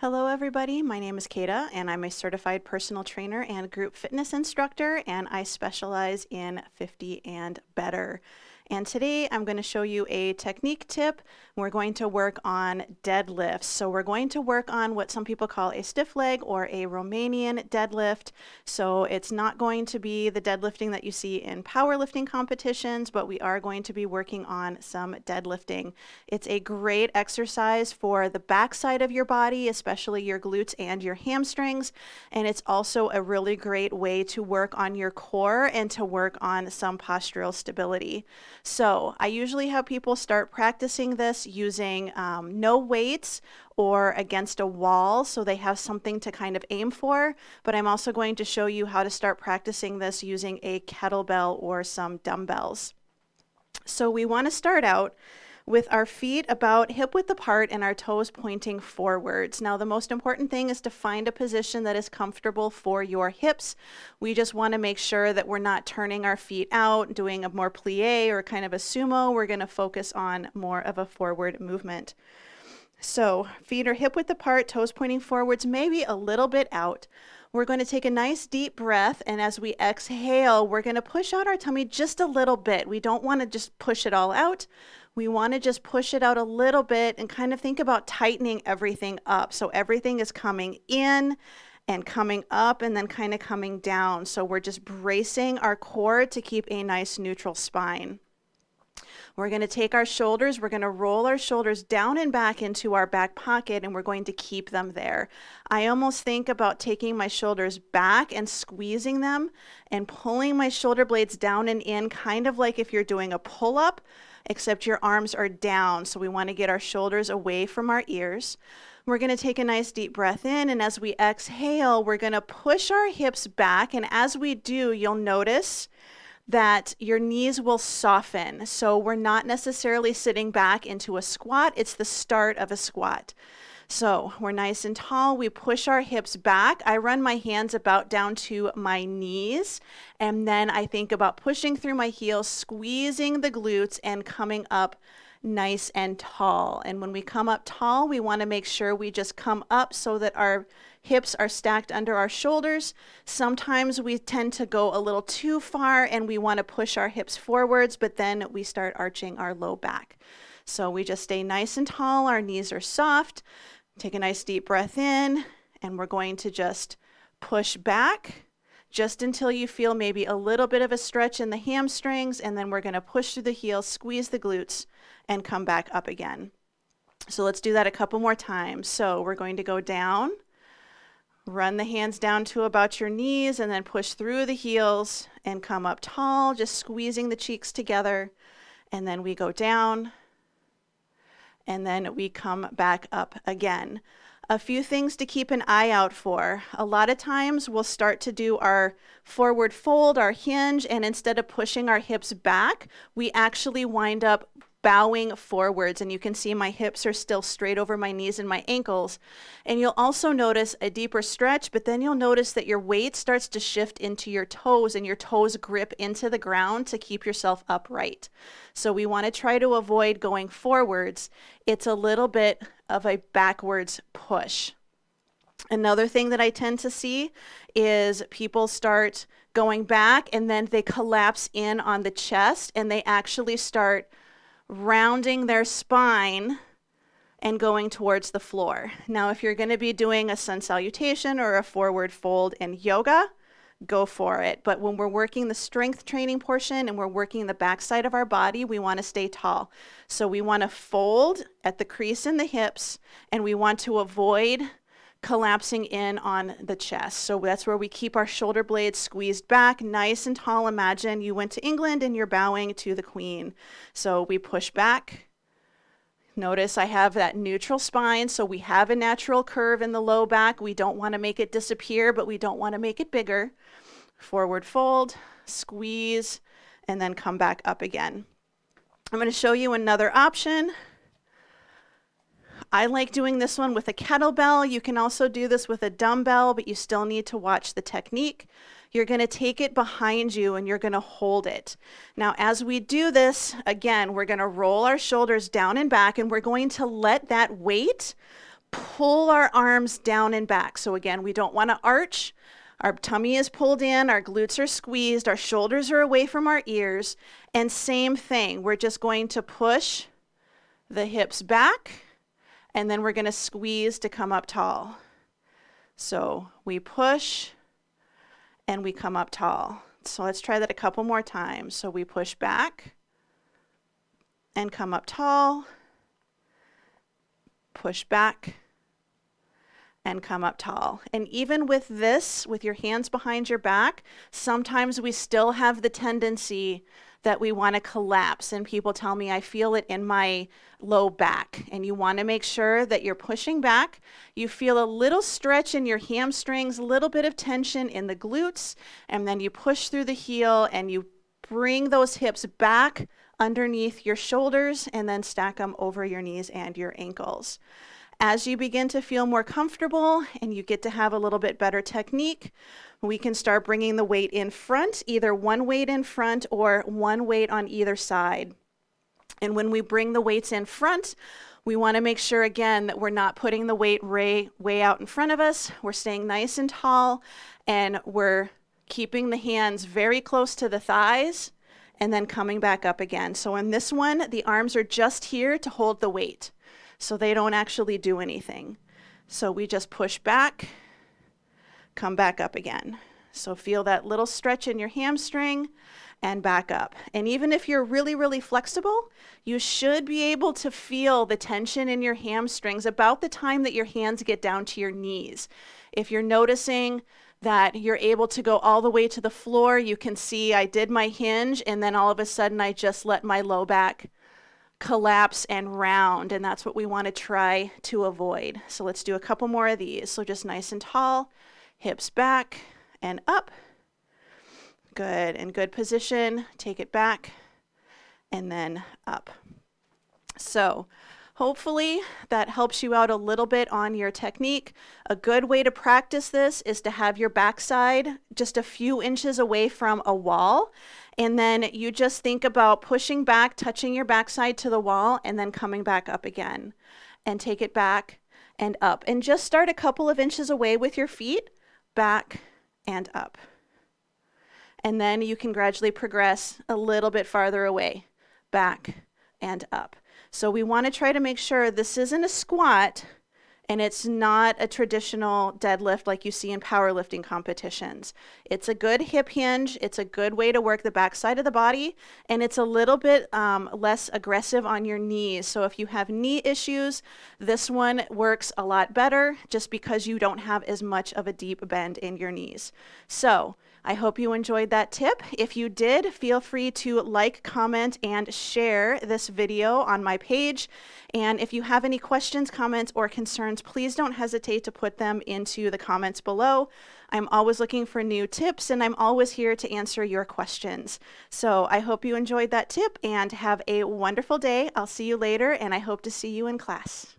Hello everybody, my name is Kata and I'm a certified personal trainer and group fitness instructor, and I specialize in 50 and better. And today I'm going to show you a technique tip. We're going to work on deadlifts. So we're going to work on what some people call a stiff leg or a Romanian deadlift. So it's not going to be the deadlifting that you see in powerlifting competitions, but we are going to be working on some deadlifting. It's a great exercise for the backside of your body, especially your glutes and your hamstrings. And it's also a really great way to work on your core and to work on some postural stability. So I usually have people start practicing this using no weights or against a wall, so they have something to kind of aim for. But I'm also going to show you how to start practicing this using a kettlebell or some dumbbells. So we want to start out with our feet about hip width apart and our toes pointing forwards. Now, the most important thing is to find a position that is comfortable for your hips. We just want to make sure that we're not turning our feet out, doing a more plie or kind of a sumo. We're going to focus on more of a forward movement. So feet are hip width apart, toes pointing forwards, maybe a little bit out. We're going to take a nice deep breath, and as we exhale, we're going to push out our tummy just a little bit. We don't want to just push it all out. We want to just push it out a little bit and kind of think about tightening everything up. So everything is coming in and coming up and then kind of coming down. So we're just bracing our core to keep a nice neutral spine. We're going to take our shoulders, we're going to roll our shoulders down and back into our back pocket, and we're going to keep them there. I almost think about taking my shoulders back and squeezing them and pulling my shoulder blades down and in, kind of like if you're doing a pull-up, except your arms are down. So we want to get our shoulders away from our ears. We're going to take a nice deep breath in, and as we exhale, we're going to push our hips back, and as we do, you'll notice that your knees will soften. So we're not necessarily sitting back into a squat. It's the start of a squat. So we're nice and tall. We push our hips back. I run my hands about down to my knees, and then I think about pushing through my heels, squeezing the glutes, and coming up nice and tall. And when we come up tall, we want to make sure we just come up so that our hips are stacked under our shoulders. Sometimes we tend to go a little too far and we want to push our hips forwards, but then we start arching our low back. So we just stay nice and tall. Our knees are soft. Take a nice deep breath in, and we're going to just push back just until you feel maybe a little bit of a stretch in the hamstrings, and then we're going to push through the heels, squeeze the glutes, and come back up again. So let's do that a couple more times. So we're going to go down, run the hands down to about your knees, and then push through the heels and come up tall, just squeezing the cheeks together. And then we go down, and then we come back up again. A few things to keep an eye out for. A lot of times we'll start to do our forward fold, our hinge, and instead of pushing our hips back, we actually wind up bowing forwards, and you can see my hips are still straight over my knees and my ankles. And you'll also notice a deeper stretch, but then you'll notice that your weight starts to shift into your toes, and your toes grip into the ground to keep yourself upright. So we want to try to avoid going forwards. It's a little bit of a backwards push. Another thing that I tend to see is people start going back and then they collapse in on the chest, and they actually start rounding their spine and going towards the floor. Now, if you're going to be doing a sun salutation or a forward fold in yoga, go for it. But when we're working the strength training portion and we're working the backside of our body, we want to stay tall. So we want to fold at the crease in the hips, and we want to avoid collapsing in on the chest. So that's where we keep our shoulder blades squeezed back, nice and tall. Imagine you went to England and you're bowing to the Queen. So we push back. Notice I have that neutral spine, so we have a natural curve in the low back. We don't want to make it disappear, but we don't want to make it bigger. Forward fold, squeeze, and then come back up again. I'm going to show you another option. I like doing this one with a kettlebell. You can also do this with a dumbbell, but you still need to watch the technique. You're going to take it behind you and you're going to hold it. Now, as we do this, again, we're going to roll our shoulders down and back, and we're going to let that weight pull our arms down and back. So again, we don't want to arch. Our tummy is pulled in, our glutes are squeezed, our shoulders are away from our ears. And same thing, we're just going to push the hips back, and then we're going to squeeze to come up tall. So we push and we come up tall. So let's try that a couple more times. So we push back and come up tall, push back and come up tall. And even with this, with your hands behind your back, sometimes we still have the tendency that we want to collapse. And people tell me, I feel it in my low back. And you want to make sure that you're pushing back. You feel a little stretch in your hamstrings, a little bit of tension in the glutes, and then you push through the heel and you bring those hips back underneath your shoulders and then stack them over your knees and your ankles. As you begin to feel more comfortable and you get to have a little bit better technique, we can start bringing the weight in front, either one weight in front or one weight on either side. And when we bring the weights in front, we want to make sure again that we're not putting the weight way out in front of us. We're staying nice and tall, and we're keeping the hands very close to the thighs and then coming back up again. So in this one, the arms are just here to hold the weight. So they don't actually do anything. So we just push back, come back up again. So feel that little stretch in your hamstring and back up. And even if you're really, really flexible, you should be able to feel the tension in your hamstrings about the time that your hands get down to your knees. If you're noticing that you're able to go all the way to the floor, you can see I did my hinge and then all of a sudden I just let my low back collapse and round, and that's what we want to try to avoid. So let's do a couple more of these. So just nice and tall, hips back and up. Good, and good position. Take it back and then up. So hopefully that helps you out a little bit on your technique. A good way to practice this is to have your backside just a few inches away from a wall. And then you just think about pushing back, touching your backside to the wall, and then coming back up again. And take it back and up. And just start a couple of inches away with your feet, back and up. And then you can gradually progress a little bit farther away, back and up. So we want to try to make sure this isn't a squat and it's not a traditional deadlift like you see in powerlifting competitions. It's a good hip hinge. It's a good way to work the backside of the body, and it's a little bit less aggressive on your knees. So if you have knee issues, this one works a lot better just because you don't have as much of a deep bend in your knees. So I hope you enjoyed that tip. If you did, feel free to like, comment, and share this video on my page. And if you have any questions, comments, or concerns, please don't hesitate to put them into the comments below. I'm always looking for new tips, and I'm always here to answer your questions. So I hope you enjoyed that tip and have a wonderful day. I'll see you later, and I hope to see you in class.